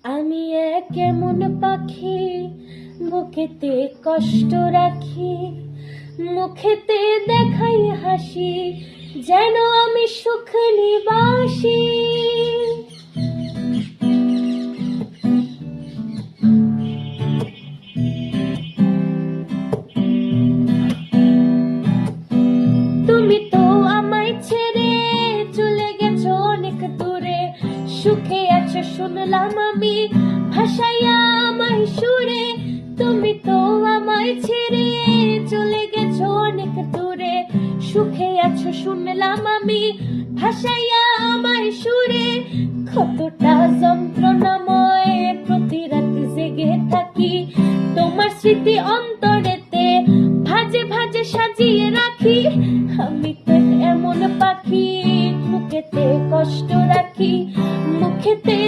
আমি এক এমন পাখি, বুকেতে কষ্ট রাখি, মুখেতে দেখাই হাসি, যেন আমি সুখ নিবাসী। তুমি তো আমায় ছেড়ে চলে গেছো অনেক দূরে, সুখে আছো শুনলাম আমি ভাসাইয়া আমায় সুরে। তুমি তো আমায় ছেড়ে চলে গেছো অনেক দূরে, সুখে আছো শুনলাম আমি ভাসাইয়া আমায় সুরে। কতটা যন্ত্রণাময় প্রতি রাতে জেগে থাকি, তোমার স্মৃতি অন্তরেতে ভাজে ভাজে সাজিয়ে রাখি। আমি তো এমন পাখি, বুকেতে কষ্ট রাখি, মুখেতে